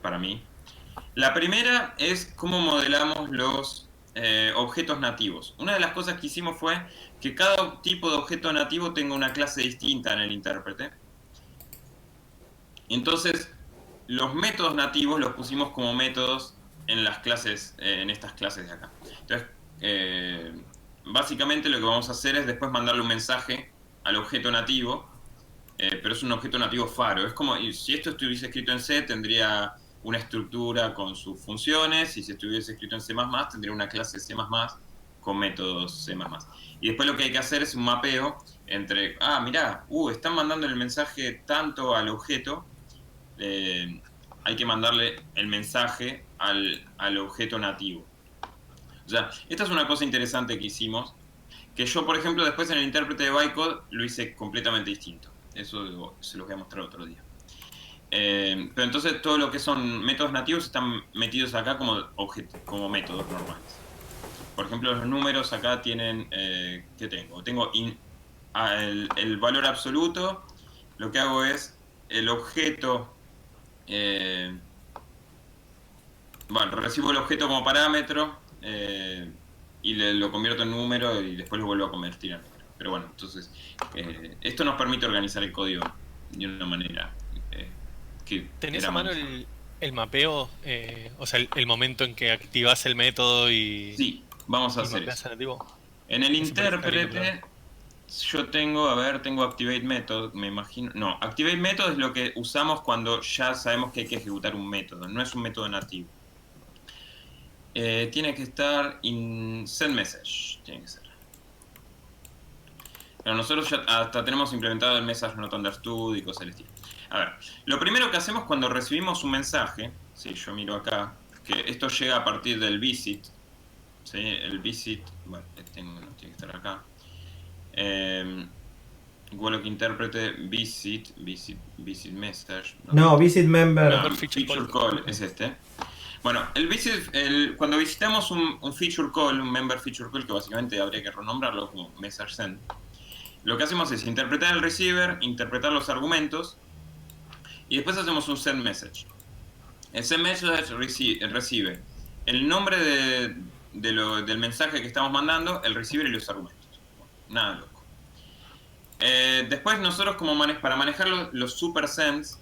para mí. La primera es cómo modelamos los objetos nativos. Una de las cosas que hicimos fue que cada tipo de objeto nativo tenga una clase distinta en el intérprete. Entonces, los métodos nativos los pusimos como métodos en las clases, en estas clases de acá. Entonces, básicamente lo que vamos a hacer es después mandarle un mensaje al objeto nativo, pero es un objeto nativo faro. Es como si esto estuviese escrito en C, tendría una estructura con sus funciones, y si estuviese escrito en C++, tendría una clase C++ con métodos C++. Y después lo que hay que hacer es un mapeo entre, mirá, están mandando el mensaje tanto al objeto, hay que mandarle el mensaje al objeto nativo. O sea, esta es una cosa interesante que hicimos, que yo, por ejemplo, después en el intérprete de bytecode lo hice completamente distinto. Eso se los voy a mostrar otro día. Pero entonces todo lo que son métodos nativos están metidos acá como métodos normales. Por ejemplo, los números acá tienen, ¿qué tengo? Tengo el valor absoluto. Lo que hago es el objeto, recibo el objeto como parámetro, y lo convierto en número y después lo vuelvo a convertir en número. Pero bueno, entonces esto nos permite organizar el código de una manera que ¿Tenés era a más mano usada. el mapeo? O sea, el momento en que activás el método Sí, vamos a y hacer mapeás eso. el nativo. En el Eso parece estar lindo, la verdad. intérprete yo tengo, a ver, tengo activate method, me imagino. No, activate method es lo que usamos cuando ya sabemos que hay que ejecutar un método, no es un método nativo. Tiene que estar in send message, tiene que ser. Pero nosotros ya hasta tenemos implementado el message not understood y cosas del estilo. A ver, lo primero que hacemos cuando recibimos un mensaje, si yo miro acá, que esto llega a partir del visit, ¿sí? El visit, bueno, no tiene que estar acá. Wallock intérprete visit message, ¿no? No, visit member. No, Member feature call. feature call es este. Bueno, cuando visitamos un feature call, un member feature call, que básicamente habría que renombrarlo como message send, lo que hacemos es interpretar el receiver, interpretar los argumentos, y después hacemos un send message. El send message recibe el nombre del mensaje que estamos mandando, el receiver y los argumentos. Bueno, nada loco. Después nosotros, para manejar los super sends,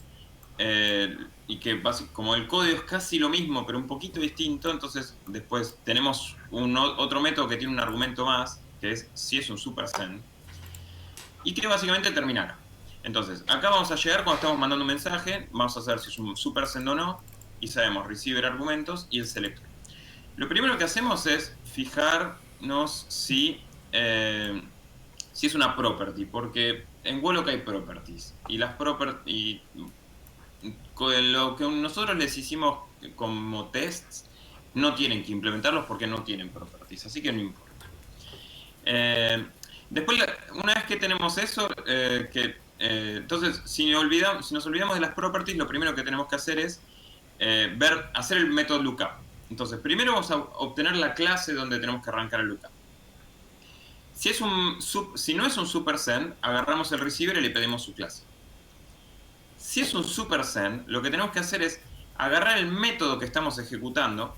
y que como el código es casi lo mismo pero un poquito distinto, entonces después tenemos otro método que tiene un argumento más, que es si es un super send, y que básicamente termina acá. Entonces acá vamos a llegar cuando estamos mandando un mensaje, vamos a saber si es un super send o no, y sabemos receiver argumentos y el selector. Lo primero que hacemos es fijarnos si es una property, porque en Wallock hay properties, y las properties, lo que nosotros les hicimos como tests, no tienen que implementarlos porque no tienen properties, así que no importa. Después, una vez que tenemos eso, entonces si nos olvidamos de las properties, lo primero que tenemos que hacer es hacer el método lookup. Entonces, primero vamos a obtener la clase donde tenemos que arrancar el lookup. Si no es un super send, agarramos el receiver y le pedimos su clase. Si es un super send, lo que tenemos que hacer es agarrar el método que estamos ejecutando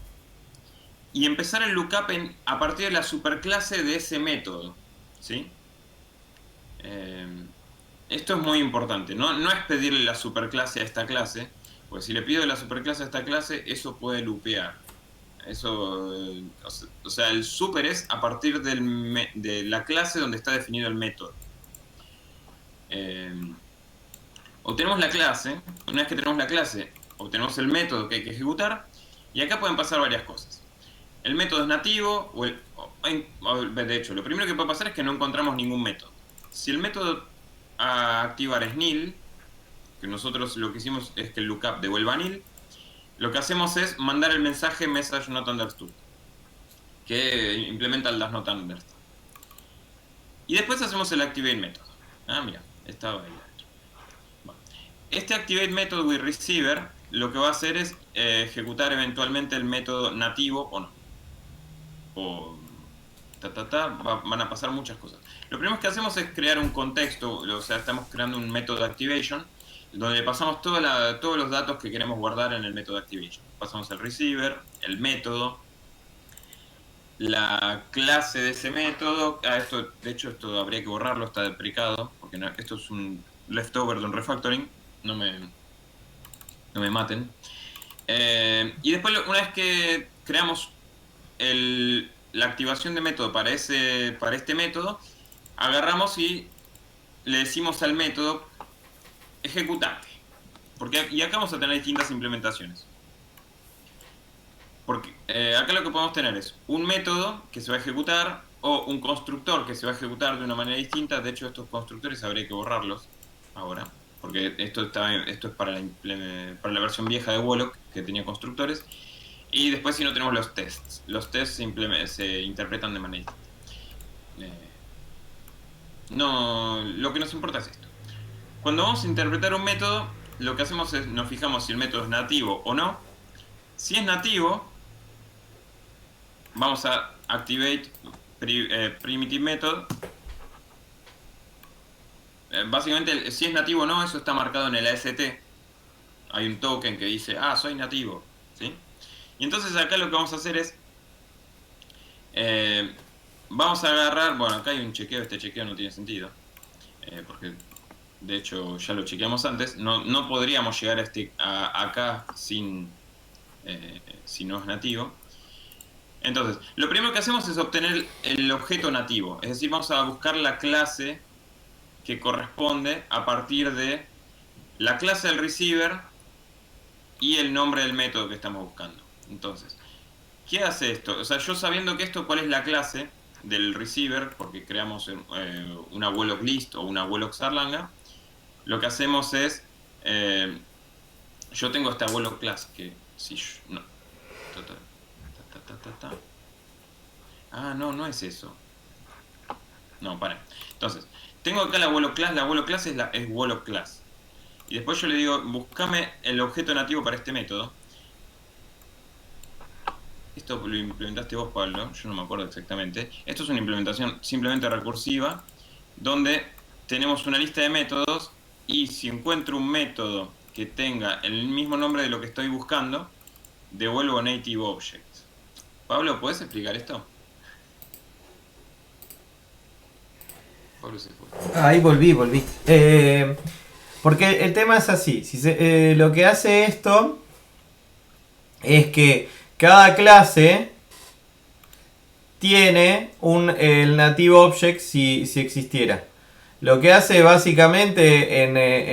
y empezar el lookup a partir de la superclase de ese método, ¿sí? Esto es muy importante, no es pedirle la superclase a esta clase, porque si le pido la superclase a esta clase, eso puede loopear. Eso, o sea, el super es a partir de la clase donde está definido el método. Obtenemos la clase, una vez que tenemos la clase, obtenemos el método que hay que ejecutar, y acá pueden pasar varias cosas. El método es nativo, de hecho, lo primero que puede pasar es que no encontramos ningún método. Si el método a activar es nil, que nosotros lo que hicimos es que el lookup devuelva nil, lo que hacemos es mandar el mensaje message not understood, que implementa el does not understand. Y después hacemos el activate method. Mira, estaba ahí. Este activate method with receiver lo que va a hacer es ejecutar eventualmente el método nativo o no. Van a pasar muchas cosas. Lo primero que hacemos es crear un contexto, o sea, estamos creando un método de activation donde le pasamos todos los datos que queremos guardar en el método activation. Pasamos el receiver, el método, la clase de ese método. Esto, de hecho, esto habría que borrarlo, está deprecado, porque esto es un leftover de un refactoring. No me maten. Y después, una vez que creamos la activación de método para este método, agarramos y le decimos al método ejecutate. Y acá vamos a tener distintas implementaciones. Porque acá lo que podemos tener es un método que se va a ejecutar o un constructor que se va a ejecutar de una manera distinta. De hecho, estos constructores habría que borrarlos ahora, porque esto es para la versión vieja de Wolock, que tenía constructores. Y después, si no, tenemos los tests. Los tests se interpretan de manera distinta. No, lo que nos importa es esto. Cuando vamos a interpretar un método, lo que hacemos es nos fijamos si el método es nativo o no. Si es nativo, vamos a activate primitive method. Básicamente, si es nativo o no, eso está marcado en el AST. Hay un token que dice, soy nativo, ¿sí? Y entonces acá lo que vamos a hacer es, vamos a agarrar, bueno, acá hay un chequeo, este chequeo no tiene sentido, porque de hecho ya lo chequeamos antes, no podríamos llegar acá si no es nativo. Entonces, lo primero que hacemos es obtener el objeto nativo, es decir, vamos a buscar la clase que corresponde a partir de la clase del receiver y el nombre del método que estamos buscando. Entonces, ¿qué hace esto? O sea, yo sabiendo que esto, ¿cuál es la clase del receiver? Porque creamos una Wolock list o una Wolock Sarlanga. Lo que hacemos es, yo tengo esta Wolock class que si yo, no. No es eso. No, para. Entonces, tengo acá la Wolock class es Wolock class. Y después yo le digo, buscame el objeto nativo para este método. Esto lo implementaste vos, Pablo, yo no me acuerdo exactamente. Esto es una implementación simplemente recursiva, donde tenemos una lista de métodos y si encuentro un método que tenga el mismo nombre de lo que estoy buscando, devuelvo native object. Pablo, ¿puedes explicar esto? Pablo se fue. Ahí volví. Porque el tema es así. Lo que hace esto es que cada clase tiene el native object si existiera. Lo que hace básicamente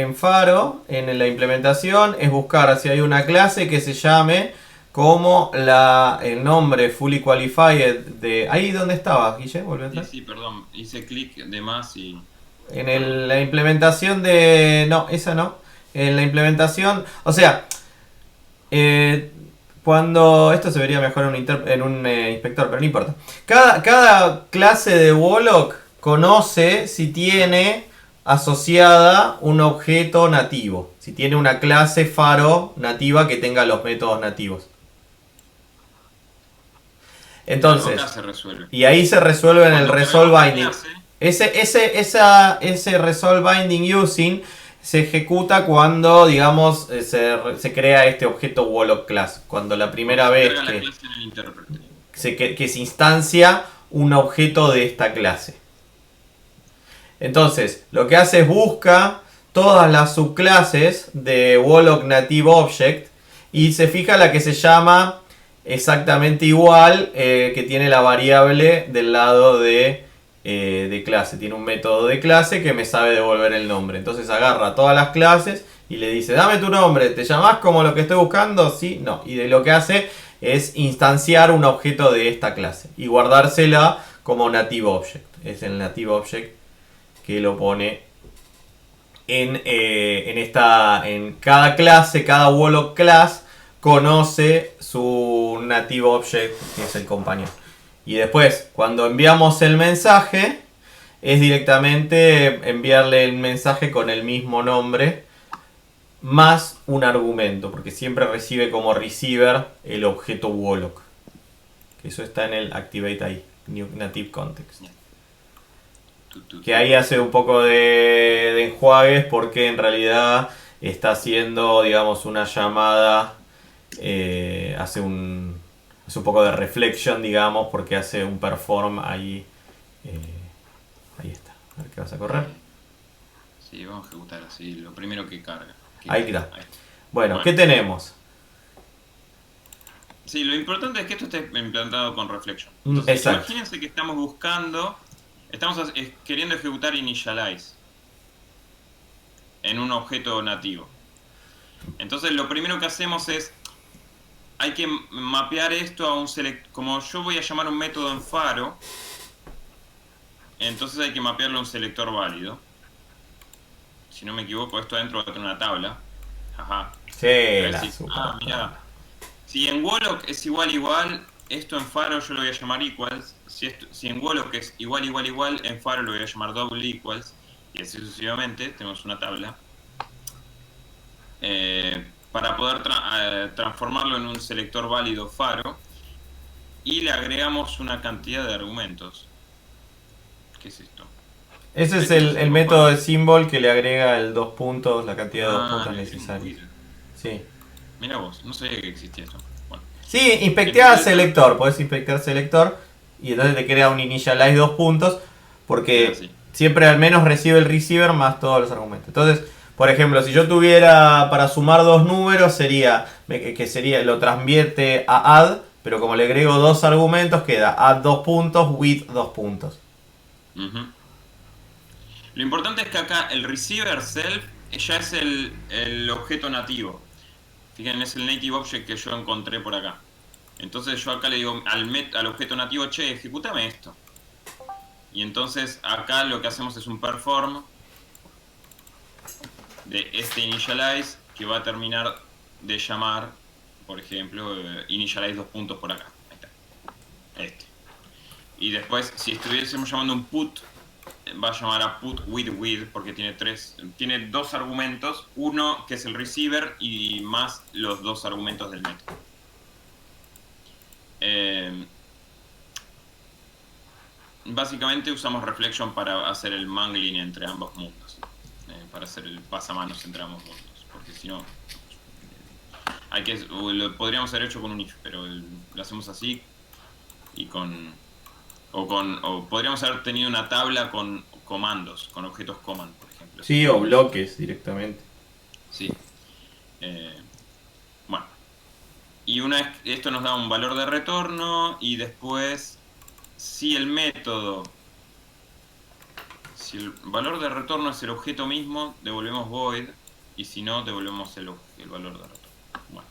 en Faro, en la implementación, es buscar si hay una clase que se llame como el nombre fully qualified de... ¿Ahí dónde estabas, Guille? ¿Volvió atrás? Sí, perdón. Hice clic de más y... La implementación de... No, esa no. En la implementación... O sea... cuando... Esto se vería mejor en un inspector, pero no importa. Cada clase de Wolock conoce si tiene asociada un objeto nativo. Si tiene una clase Faro nativa que tenga los métodos nativos. Entonces, se resuelve. Y ahí se resuelve en el resolve binding. Clase, Ese resolve binding using se ejecuta cuando, digamos, se crea este objeto Wolock class. Cuando la primera vez que se instancia un objeto de esta clase. Entonces, lo que hace es busca todas las subclases de Wolock Native Object y se fija la que se llama exactamente igual, que tiene la variable del lado de clase. Tiene un método de clase que me sabe devolver el nombre. Entonces agarra todas las clases y le dice, dame tu nombre, ¿te llamás como lo que estoy buscando? Sí, no. Y lo que hace es instanciar un objeto de esta clase y guardársela como Native Object. Es el Native Object que lo pone en cada clase, cada Wolock class conoce su Native Object, que es el compañero. Y después, cuando enviamos el mensaje, es directamente enviarle el mensaje con el mismo nombre, más un argumento, porque siempre recibe como receiver el objeto Wolock. Eso está en el Activate ahí, New Native Context. Que ahí hace un poco de enjuagues, porque en realidad está haciendo, digamos, una llamada, hace un poco de reflection, digamos, porque hace un perform ahí. eh, Ahí está. A ver qué vas a correr. Sí, vamos a ejecutar así, lo primero que carga. Ahí está. Ahí está. Bueno, ¿qué tenemos? Sí, lo importante es que esto esté implantado con reflection. Entonces, Exacto. imagínense que estamos buscando, estamos queriendo ejecutar initialize en un objeto nativo. Entonces, lo primero que hacemos es, hay que mapear esto a un select. Como yo voy a llamar un método en Faro, entonces hay que mapearlo a un selector válido. Si no me equivoco, esto adentro va a tener una tabla. Ajá. Sí, la Decís, super mira, si en Wolloc es igual, esto en Faro yo lo voy a llamar equals. Si en Wolloc es igual, en Faro lo voy a llamar double equals. Y así sucesivamente, tenemos una tabla. Para poder transformarlo en un selector válido Faro. Y le agregamos una cantidad de argumentos. ¿Qué es esto? Ese es el método de symbol que le agrega el 2 puntos, la cantidad de 2 puntos necesarios. Sí. Mira vos, no sabía que existía esto. Bueno. Sí, inspectea selector, podés inspectar selector y entonces te crea un initialize 2 puntos porque siempre al menos recibe el receiver más todos los argumentos. Entonces, por ejemplo, si yo tuviera para sumar dos números sería lo transvierte a add, pero como le agrego dos argumentos queda add 2 puntos, with 2 puntos. Lo importante es que acá el receiver self ya es el objeto nativo. Fíjense, es el native object que yo encontré por acá. Entonces yo acá le digo al objeto nativo, che, ejecútame esto. Y entonces acá lo que hacemos es un perform de este initialize que va a terminar de llamar, por ejemplo, initialize 2 puntos por acá. Ahí está. Este. Y después, si estuviésemos llamando un put, va a llamar a put with porque tiene dos argumentos, uno que es el receiver y más los dos argumentos del método. Básicamente usamos reflection para hacer el mangling entre ambos mundos, para hacer el pasamanos entre ambos mundos, porque si no lo podríamos haber hecho con un if, pero lo hacemos así y o podríamos haber tenido una tabla con comandos, con objetos command, por ejemplo. Sí, o bloques directamente. Sí. Bueno. Y una vez esto nos da un valor de retorno y después, si el valor de retorno es el objeto mismo, devolvemos void, y si no, devolvemos el valor de retorno. Bueno.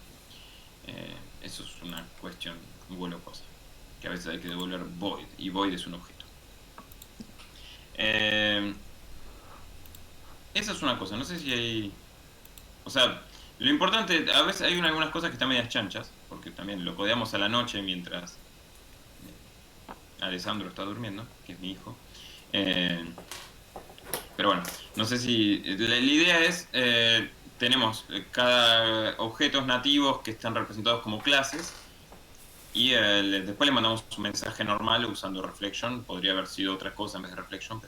Eso es una cuestión muy cosa. Que a veces hay que devolver void, y void es un objeto. Esa es una cosa, no sé si hay... O sea, lo importante, a veces hay algunas cosas que están medias chanchas, porque también lo codeamos a la noche mientras Alessandro está durmiendo, que es mi hijo. Pero bueno, no sé si... La idea es, tenemos cada objetos nativos que están representados como clases, y después le mandamos un mensaje normal usando reflection. Podría haber sido otra cosa en vez de reflection,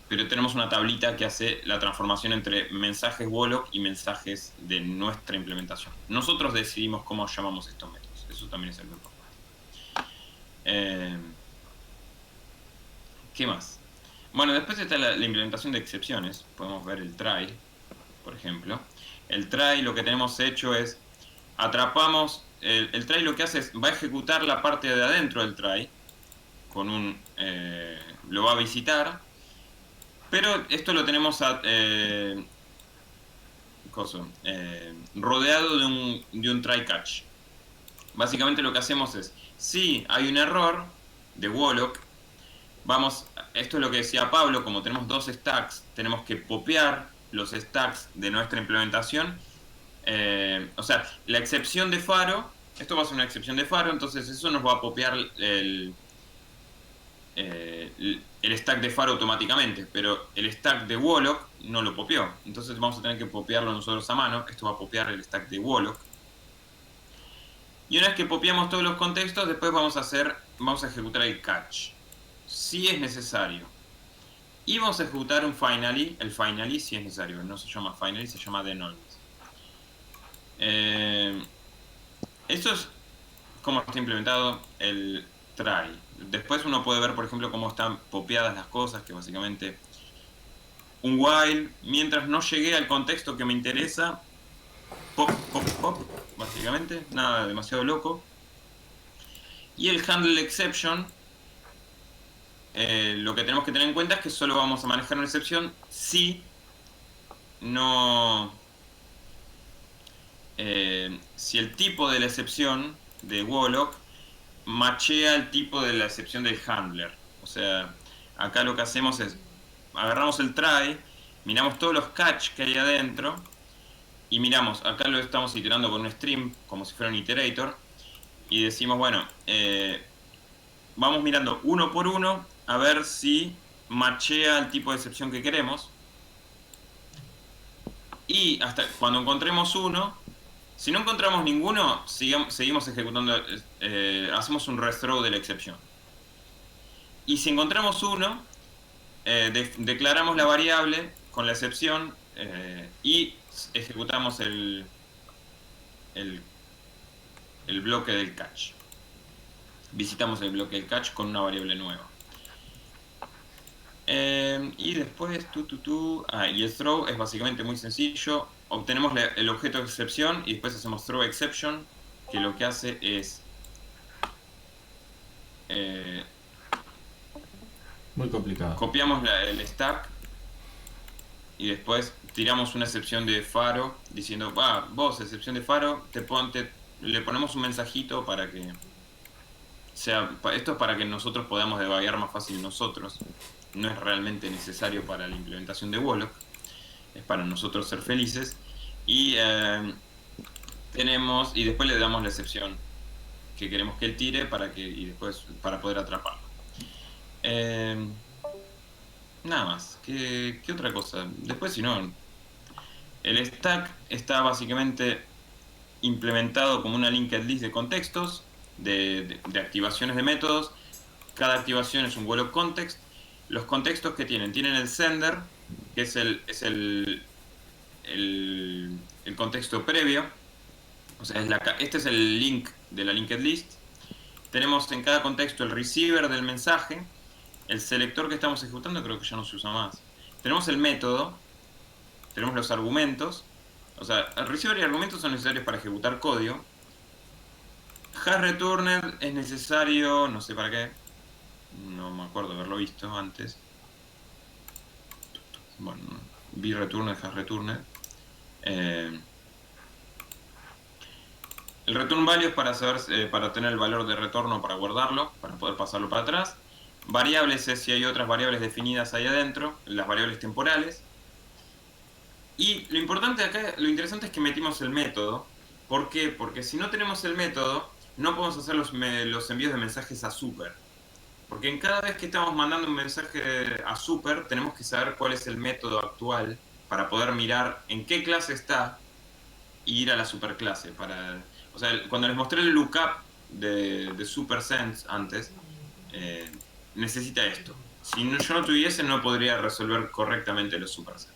pero tenemos una tablita que hace la transformación entre mensajes Wolloc y mensajes de nuestra implementación. Nosotros decidimos cómo llamamos estos métodos. Eso también es algo importante. ¿Qué más? Bueno, después está la implementación de excepciones. Podemos ver el try, por ejemplo. El try, lo que tenemos hecho es atrapamos... El try lo que hace es va a ejecutar la parte de adentro del try con lo va a visitar, pero esto lo tenemos rodeado de un try catch. Básicamente lo que hacemos es, si hay un error de Wolloc, esto es lo que decía Pablo, como tenemos dos stacks, tenemos que popear los stacks de nuestra implementación. O sea, la excepción de Faro, esto va a ser una excepción de Faro, entonces eso nos va a popear el stack de Faro automáticamente, pero el stack de Wolloc no lo popeó, entonces vamos a tener que popearlo nosotros a mano. Esto va a popear el stack de Wolloc, y una vez que popeamos todos los contextos, después vamos a ejecutar el catch, si es necesario. Y vamos a ejecutar un finally, el finally si es necesario, no se llama finally, se llama then always. Esto es cómo está implementado el try. Después uno puede ver, por ejemplo, cómo están popeadas las cosas, que básicamente un while, mientras no llegué al contexto que me interesa, pop, pop, pop, básicamente, nada demasiado loco. Y el handle exception, lo que tenemos que tener en cuenta es que solo vamos a manejar una excepción si no... si el tipo de la excepción de Wallock machea el tipo de la excepción del handler. O sea, acá lo que hacemos es, agarramos el try, miramos todos los catch que hay adentro, y miramos, acá lo estamos iterando con un stream, como si fuera un iterator, y decimos, bueno, vamos mirando uno por uno a ver si machea el tipo de excepción que queremos. Y hasta cuando encontremos uno, si no encontramos ninguno, seguimos ejecutando, hacemos un rethrow de la excepción. Y si encontramos uno, declaramos la variable con la excepción y ejecutamos el bloque del catch. Visitamos el bloque del catch con una variable nueva. Y después, y el throw es básicamente muy sencillo. Obtenemos el objeto de excepción y después hacemos throw exception, que lo que hace es... Muy complicado. Copiamos el stack y después tiramos una excepción de faro diciendo, vos, excepción de faro, le ponemos un mensajito para que sea... Esto es para que nosotros podamos debuguear más fácil nosotros. No es realmente necesario para la implementación de Wallock. Es para nosotros ser felices. Y y después le damos la excepción que queremos que él tire y después para poder atraparlo. Nada más. ¿Qué otra cosa? Después, si no, el stack está básicamente implementado como una linked list de contextos, de activaciones de métodos. Cada activación es un Wallock context. Los contextos que tienen el sender, que es el contexto previo. O sea, este es el link de la linked list. Tenemos en cada contexto el receiver del mensaje. El selector que estamos ejecutando creo que ya no se usa más. Tenemos el método. Tenemos los argumentos. O sea, el receiver y argumentos son necesarios para ejecutar código. HashReturned es necesario, no sé para qué. No me acuerdo de haberlo visto antes. Bueno, vReturned, HashReturned. El return value es para tener el valor de retorno para guardarlo, para poder pasarlo para atrás. Variables es si hay otras variables definidas ahí adentro, las variables temporales. Y lo importante acá, lo interesante es que metimos el método. ¿Por qué? Porque si no tenemos el método, no podemos hacer los envíos de mensajes a super. Porque en cada vez que estamos mandando un mensaje a super, tenemos que saber cuál es el método actual para poder mirar en qué clase está e ir a la superclase. O sea, cuando les mostré el lookup de SuperSense antes, necesita esto. Si yo no tuviese, no podría resolver correctamente los SuperSense.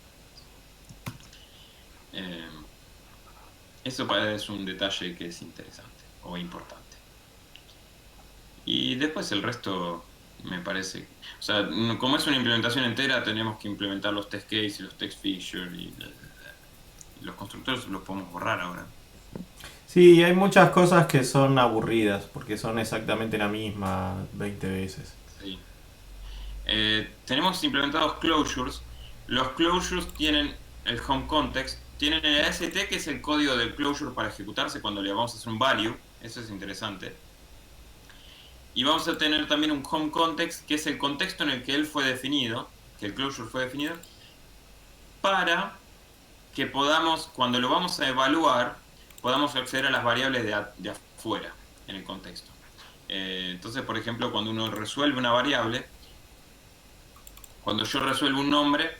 Eso es un detalle que es interesante o importante. Y después el resto me parece... O sea, como es una implementación entera, tenemos que implementar los test case y los text feature y los constructores los podemos borrar ahora. Sí, hay muchas cosas que son aburridas porque son exactamente la misma 20 veces. Sí. Tenemos implementados closures. Los closures tienen el home context, tienen el AST, que es el código del closure para ejecutarse cuando le vamos a hacer un value. Eso es interesante. Y vamos a tener también un home context, que es el contexto en el que él fue definido, que el closure fue definido, para que podamos, cuando lo vamos a evaluar, podamos acceder a las variables de afuera en el contexto. Entonces, por ejemplo, cuando uno resuelve una variable, cuando yo resuelvo un nombre,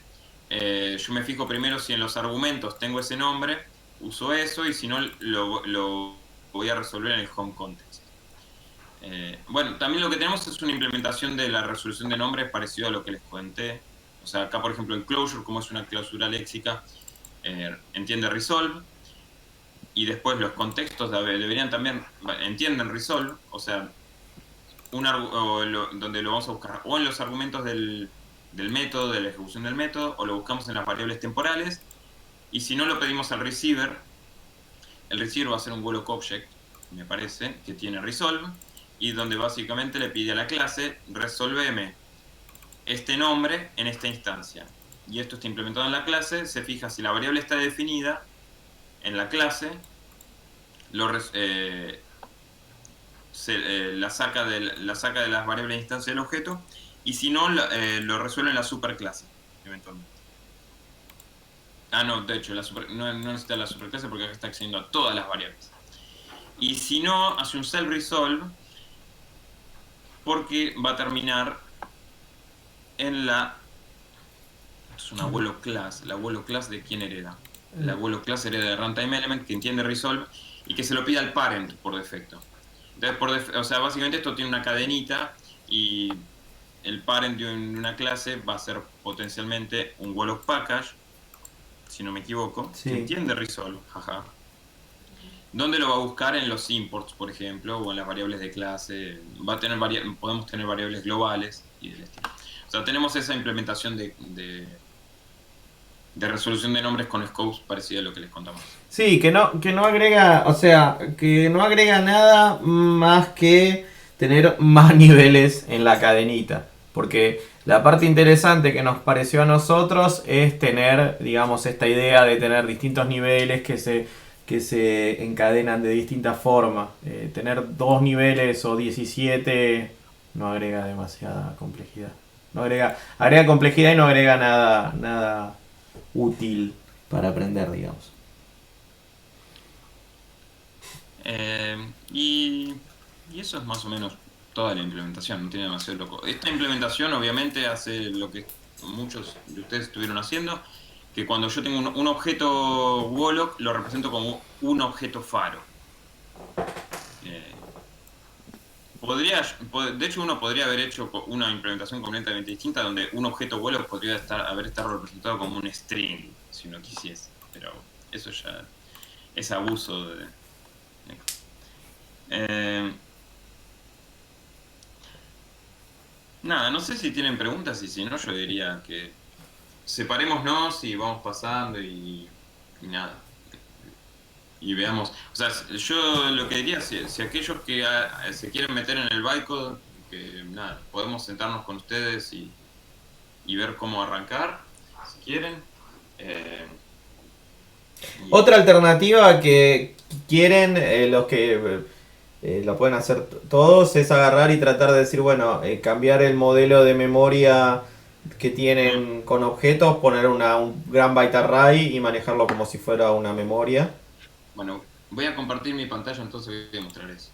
yo me fijo primero si en los argumentos tengo ese nombre, uso eso, y si no, lo voy a resolver en el home context. Bueno, también lo que tenemos es una implementación de la resolución de nombres parecido a lo que les comenté. O sea, acá por ejemplo el closure, como es una clausura léxica, entiende resolve, y después los contextos deberían también, entienden resolve, o sea, donde lo vamos a buscar o en los argumentos del método, de la ejecución del método, o lo buscamos en las variables temporales, y si no lo pedimos al receiver, el receiver va a ser un Walloc object, me parece, que tiene resolve, y donde básicamente le pide a la clase, resolveme este nombre en esta instancia. Y esto está implementado en la clase, se fija si la variable está definida en la clase, la saca de las variables de instancia del objeto, y si no, lo resuelve en la superclase, eventualmente. No, de hecho, no necesita la superclase porque acá está accediendo a todas las variables. Y si no, hace un self-resolve porque va a terminar en la... Es una Walloc class. ¿La Walloc class de quién hereda? La Walloc class hereda de runtime element, que entiende resolve y que se lo pide al parent por defecto. Entonces, o sea, básicamente esto tiene una cadenita y el parent de una clase va a ser potencialmente un Walloc package, si no me equivoco, Sí. que entiende resolve, jaja. ¿Dónde lo va a buscar? En los imports, por ejemplo, o en las variables de clase. Podemos tener variables globales y del estilo. O sea, tenemos esa implementación de resolución de nombres con scopes parecida a lo que les contamos. Sí, que no agrega, o sea, que no agrega nada más que tener más niveles en la cadenita. Porque la parte interesante que nos pareció a nosotros es tener, digamos, esta idea de tener distintos niveles que se encadenan de distintas formas. Tener 2 niveles o 17 no agrega demasiada complejidad. No agrega complejidad y no agrega nada útil para aprender, digamos. Y eso es más o menos toda la implementación, no tiene demasiado loco. Esta implementación obviamente hace lo que muchos de ustedes estuvieron haciendo, que cuando yo tengo un objeto Walloc, lo represento como un objeto faro. De hecho, uno podría haber hecho una implementación completamente distinta donde un objeto Walloc podría haber estado representado como un string, si uno quisiese, pero eso ya es abuso de... Nada, no sé si tienen preguntas y si no yo diría que separémonos y vamos pasando y nada. Y veamos, o sea, yo lo que diría, si aquellos que se quieren meter en el bytecode, que nada, podemos sentarnos con ustedes y ver cómo arrancar, si quieren. Otra alternativa que quieren los que lo pueden hacer todos es agarrar y tratar de decir, bueno, cambiar el modelo de memoria que tienen con objetos, poner un gran byte array y manejarlo como si fuera una memoria. Bueno, voy a compartir mi pantalla, entonces voy a mostrar eso,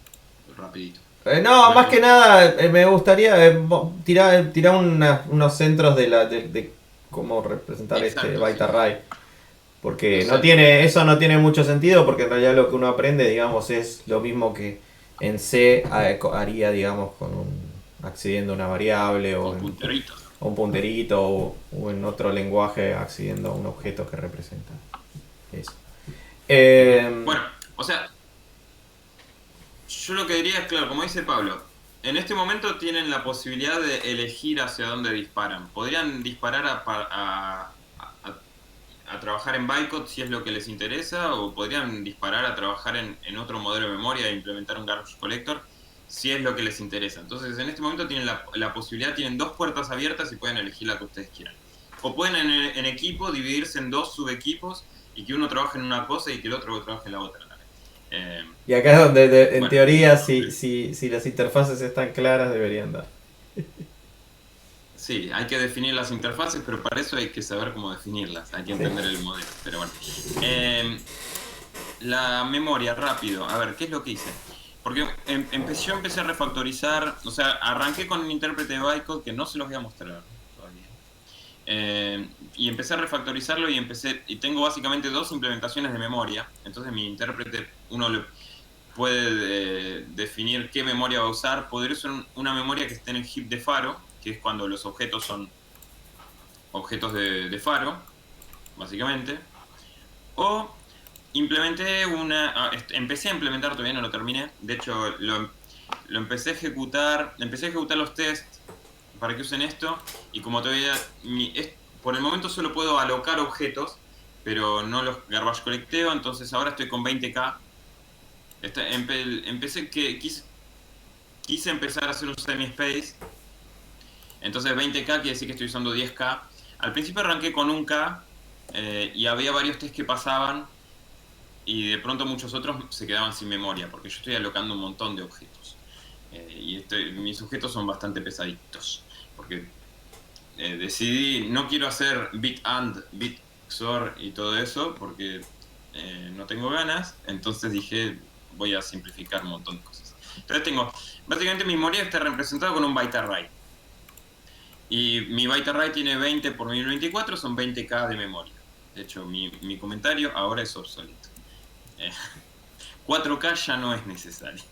rapidito. No, más que nada me gustaría tirar unos centros de cómo representar este byte array. Porque eso no tiene mucho sentido, porque en realidad lo que uno aprende, digamos, es lo mismo que en C haría, digamos, accediendo a una variable o un punterito o en otro lenguaje accediendo a un objeto que representa eso. Bueno, o sea, yo lo que diría es, claro, como dice Pablo, en este momento tienen la posibilidad de elegir hacia dónde disparan. Podrían disparar a trabajar en bytecode si es lo que les interesa, o podrían disparar a trabajar en otro modelo de memoria e implementar un garbage collector si es lo que les interesa. Entonces en este momento tienen la posibilidad, tienen 2 puertas abiertas y pueden elegir la que ustedes quieran. O pueden en equipo dividirse en 2 subequipos y que uno trabaje en una cosa y que el otro trabaje en la otra. Y acá es donde en teoría si las interfaces están claras deberían dar. Sí, hay que definir las interfaces, pero para eso hay que saber cómo definirlas, hay que entender el modelo. Pero bueno, la memoria, rápido, a ver, ¿qué es lo que hice? Porque yo empecé a refactorizar, o sea, arranqué con un intérprete de bytecode que no se los voy a mostrar todavía. Y empecé a refactorizarlo y tengo básicamente 2 implementaciones de memoria. Entonces mi intérprete, uno puede definir qué memoria va a usar. Podría usar una memoria que esté en el heap de Faro, que es cuando los objetos son objetos de faro, básicamente. O implementé empecé a implementar, todavía no lo terminé. De hecho, lo empecé a ejecutar los tests para que usen esto. Y como todavía, por el momento solo puedo alocar objetos, pero no los garbage colecteo. Entonces ahora estoy con 20k. Quise empezar a hacer un semi-space. Entonces 20k quiere decir que estoy usando 10k. Al principio arranqué con 1k y había varios tests que pasaban y de pronto muchos otros se quedaban sin memoria porque yo estoy alocando un montón de objetos. Mis objetos son bastante pesaditos porque decidí, no quiero hacer bit AND, bit XOR y todo eso porque no tengo ganas. Entonces dije, voy a simplificar un montón de cosas. Entonces básicamente mi memoria está representada con un byte array. Y mi byte array tiene 20 por 1024, son 20k de memoria. De hecho, mi comentario ahora es obsoleto. 4k ya no es necesario.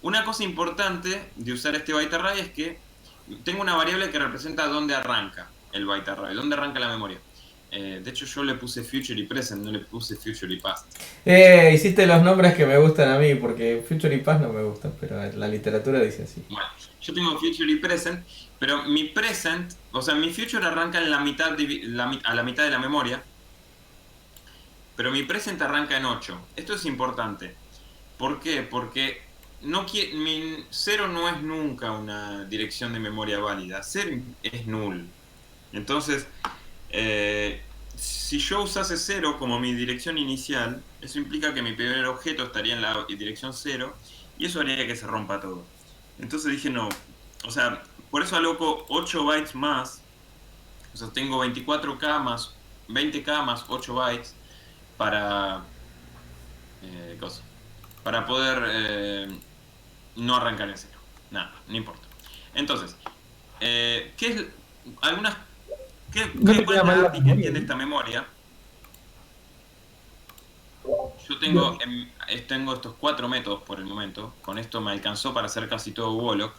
Una cosa importante de usar este byte array es que tengo una variable que representa dónde arranca el byte array, dónde arranca la memoria. De hecho, yo le puse future y present, no le puse future y past. Hiciste los nombres que me gustan a mí, porque future y past no me gustan, pero la literatura dice así. Bueno, yo tengo future y present, pero mi present, o sea, mi future arranca en a la mitad de la memoria, pero mi present arranca en 8. Esto es importante. ¿Por qué? Porque mi 0 no es nunca una dirección de memoria válida. 0 es null. Entonces, si yo usase 0 como mi dirección inicial, eso implica que mi primer objeto estaría en la dirección 0 y eso haría que se rompa todo. Entonces dije no, o sea, por eso aloco 8 bytes más, o sea, tengo 24k más 20k más 8 bytes para poder no arrancar en 0. Nada, no importa. Entonces, ¿qué ¿cuál es la API que entiende esta memoria? Yo tengo estos 4 métodos por el momento. Con esto me alcanzó para hacer casi todo Walloc.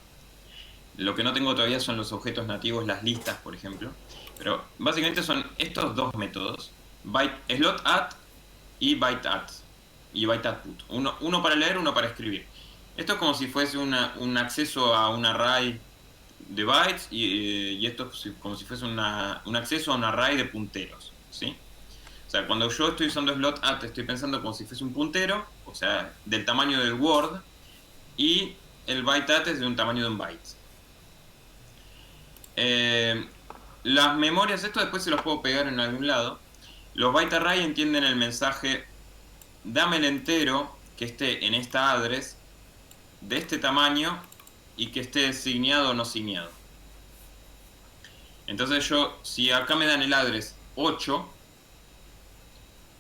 Lo que no tengo todavía son los objetos nativos, las listas, por ejemplo. Pero básicamente son estos dos métodos. Slot_add y byte_add. Y byte_add_put. Uno para leer, uno para escribir. Esto es como si fuese un acceso a un array de bytes y esto es como si fuese un acceso a un array de punteros, ¿sí? O sea, cuando yo estoy usando slot_add estoy pensando como si fuese un puntero, o sea, del tamaño del word, y el byte_add es de un tamaño de un byte. Las memorias, esto después se los puedo pegar en algún lado. Los byte array entienden el mensaje, dame el entero que esté en esta address de este tamaño y que esté signeado o no signeado. Entonces si acá me dan el address 8,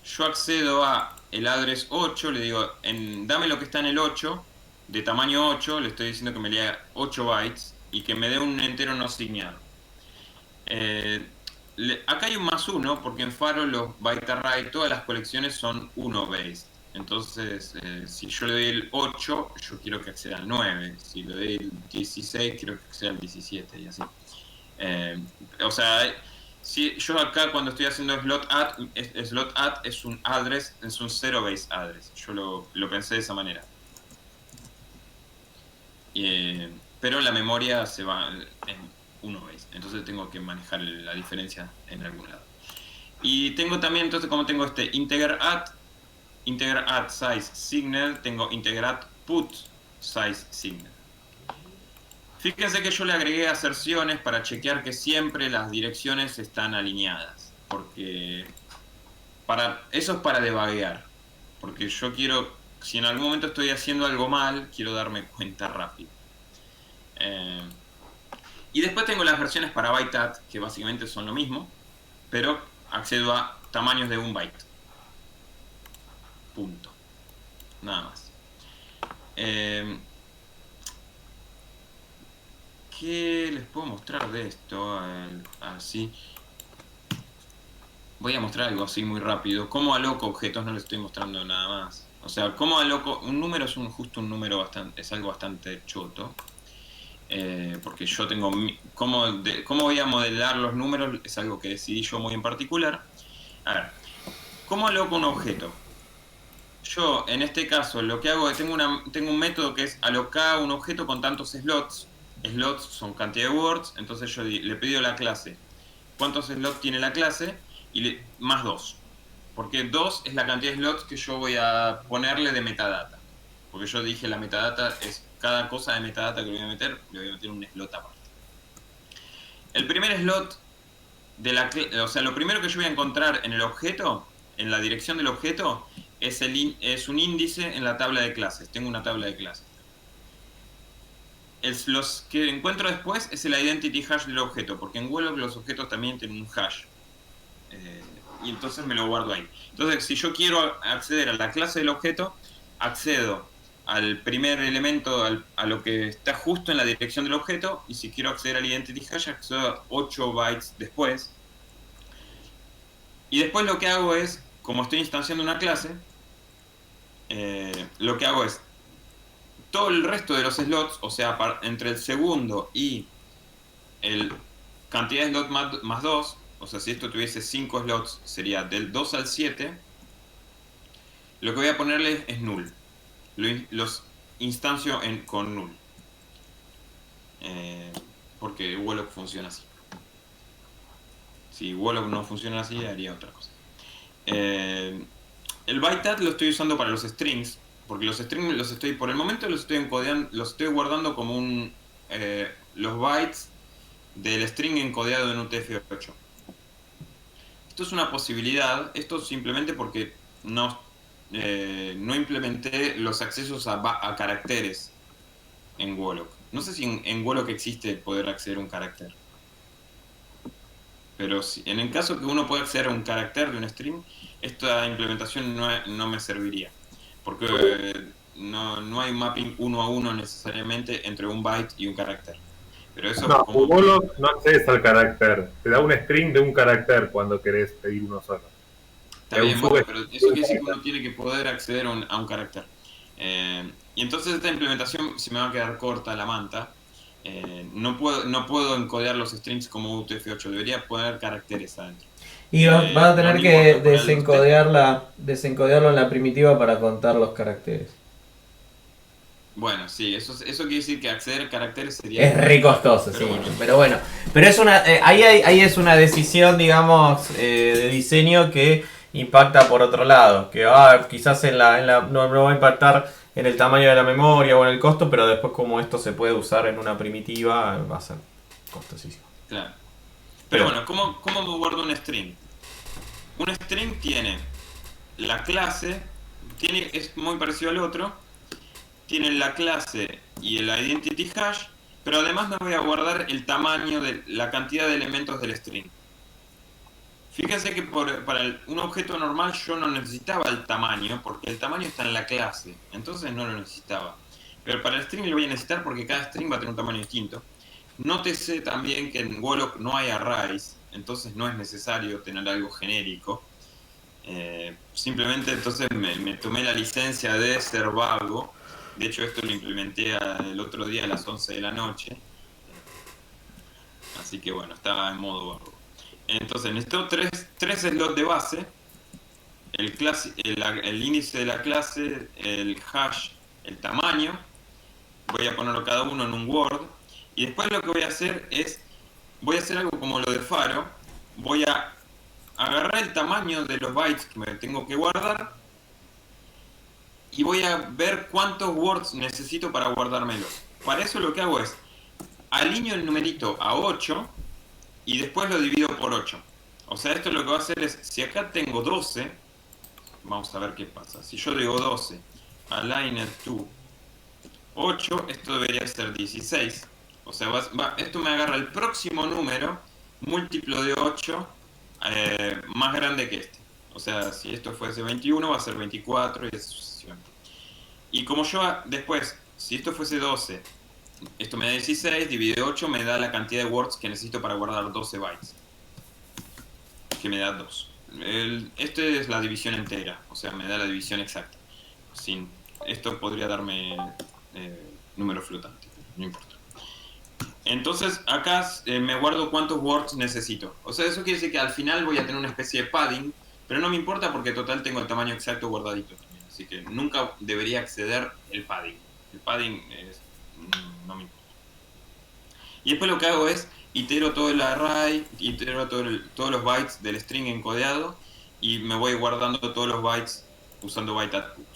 yo accedo a el address 8, le digo, dame lo que está en el 8, de tamaño 8, le estoy diciendo que me lea 8 bytes y que me dé un entero no signeado. Acá hay un +1 porque en Faro los byte array, todas las colecciones son 1 based. Entonces, si yo le doy el 8, yo quiero que acceda al 9. Si le doy el 16, quiero que acceda al 17 y así. O sea, si yo acá cuando estoy haciendo slot_add es un address, es un 0 base address. Yo lo pensé de esa manera. Pero la memoria se va en 1 base. Entonces tengo que manejar la diferencia en algún lado. Y tengo también, entonces como tengo este integer add size signal, tengo integer add put size signal. Fíjense que yo le agregué aserciones para chequear que siempre las direcciones están alineadas, porque eso es para debuguear, porque yo quiero, si en algún momento estoy haciendo algo mal, quiero darme cuenta rápido. Y después tengo las versiones para byte_add, que básicamente son lo mismo, pero accedo a tamaños de 1 byte. Punto. Nada más. ¿Qué les puedo mostrar de esto? Así. Voy a mostrar algo así muy rápido. ¿Cómo aloco objetos? No les estoy mostrando nada más. O sea, ¿cómo aloco? Un número es justo un número es algo bastante choto. porque yo tengo cómo voy a modelar los números, es algo que decidí yo muy en particular. A ver, ¿cómo aloco un objeto? Yo, en este caso, lo que hago es, tengo un método que es alocar un objeto con tantos slots. Slots son cantidad de words, entonces yo le pido a la clase cuántos slots tiene la clase y más 2. Porque 2 es la cantidad de slots que yo voy a ponerle de metadata. Porque yo dije la metadata es cada cosa de metadata que le voy a meter un slot aparte. El primer slot o sea, lo primero que yo voy a encontrar en el objeto, en la dirección del objeto, es un índice en la tabla de clases. Tengo una tabla de clases. Los que encuentro después es el identity hash del objeto, porque en Wolof los objetos también tienen un hash. Y entonces me lo guardo ahí. Entonces, si yo quiero acceder a la clase del objeto, accedo al primer elemento, a lo que está justo en la dirección del objeto, y si quiero acceder al identity hash, accedo 8 bytes después. Y después lo que hago es, como estoy instanciando una clase, lo que hago es todo el resto de los slots, o sea, entre el segundo y el cantidad de slots más 2, o sea, si esto tuviese 5 slots, sería del 2 al 7, lo que voy a ponerle es null. Los instancio con null. Porque Wolof funciona así. Si Wolof no funciona así, haría otra cosa. El byteadd lo estoy usando para los strings, porque los strings por el momento los estoy encodeando, los estoy guardando como los bytes del string encodeado en UTF-8. Esto es una posibilidad, esto simplemente porque no implementé los accesos a caracteres en Wolof. No sé si en Wolof existe poder acceder a un carácter. Pero si, en el caso que uno pueda acceder a un carácter de un string, esta implementación no me serviría. Porque no hay mapping 1 a 1 necesariamente entre un byte y un carácter. Pero eso no, Wolof no accedes al carácter. Te da un string de un carácter cuando querés pedir uno solo. Está bien, bueno, pero eso quiere decir que uno tiene que poder acceder a un carácter. Y entonces esta implementación se me va a quedar corta la manta. No puedo encodear los strings como UTF-8, debería poner caracteres adentro. Y vas a tener que desencodearlo en la primitiva para contar los caracteres. Bueno, sí, eso quiere decir que acceder a caracteres sería... Es re costoso, sí, bueno. pero bueno. Pero es ahí es una decisión, digamos, de diseño que impacta por otro lado. Que quizás no va a impactar en el tamaño de la memoria o en el costo, pero después como esto se puede usar en una primitiva, va a ser costosísimo. Claro. Pero bueno, ¿cómo me guardo un string? Un string tiene la clase, es muy parecido al otro, tiene la clase y el identity hash, pero además me voy a guardar el tamaño de la cantidad de elementos del string. Fíjense que para un objeto normal yo no necesitaba el tamaño, porque el tamaño está en la clase, entonces no lo necesitaba. Pero para el string lo voy a necesitar porque cada string va a tener un tamaño distinto. Nótese también que en Wolof no hay arrays, entonces no es necesario tener algo genérico. Simplemente entonces me tomé la licencia de ser vago. De hecho esto lo implementé el otro día a las 11 de la noche. Así que bueno, estaba en modo vago. Entonces necesito tres slots de base. El índice de la clase, el hash, el tamaño. Voy a ponerlo cada uno en un Word. Y después lo que voy a hacer voy a hacer algo como lo de Faro. Voy a agarrar el tamaño de los bytes que me tengo que guardar y voy a ver cuántos words necesito para guardármelos. Para eso lo que hago es alineo el numerito a 8 y después lo divido por 8. O sea, esto lo que va a hacer es, si acá tengo 12, vamos a ver qué pasa. Si yo digo 12, align to 8, esto debería ser 16. O sea, esto me agarra el próximo número múltiplo de 8 más grande que este. O sea, si esto fuese 21 va a ser 24 y así sucesivamente. Y como yo después, si esto fuese 12, esto me da 16, dividido 8 me da la cantidad de words que necesito para guardar 12 bytes. Que me da 2. Esto es la división entera, o sea, me da la división exacta. Esto podría darme número flotante, no importa. Entonces acá me guardo cuántos words necesito. O sea, eso quiere decir que al final voy a tener una especie de padding, pero no me importa porque total tengo el tamaño exacto guardadito también. Así que nunca debería exceder el padding. El padding no me importa. Y después lo que hago es itero todo el array, itero todos los bytes del string encodeado y me voy guardando todos los bytes usando byte output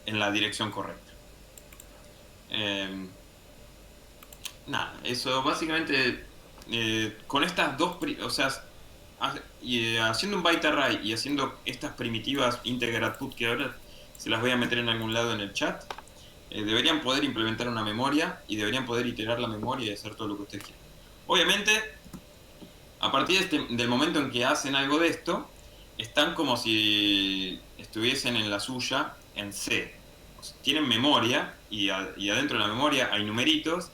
en la dirección correcta. Nada, eso básicamente con estas dos, o sea, haciendo un byte array y haciendo estas primitivas integer output que ahora se las voy a meter en algún lado en el chat, deberían poder implementar una memoria y deberían poder iterar la memoria y hacer todo lo que ustedes quieran. Obviamente, a partir del momento en que hacen algo de esto, están como si estuviesen en la suya en C. O sea, tienen memoria y adentro de la memoria hay numeritos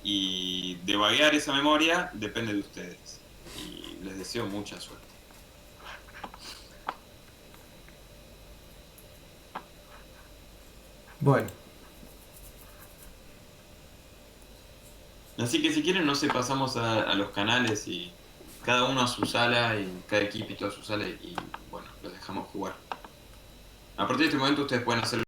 y debuguear esa memoria depende de ustedes. Y les deseo mucha suerte. Bueno. Así que si quieren, no sé, pasamos a los canales y cada uno a su sala y cada equipito a su sala y bueno, los dejamos jugar. A partir de este momento ustedes pueden hacer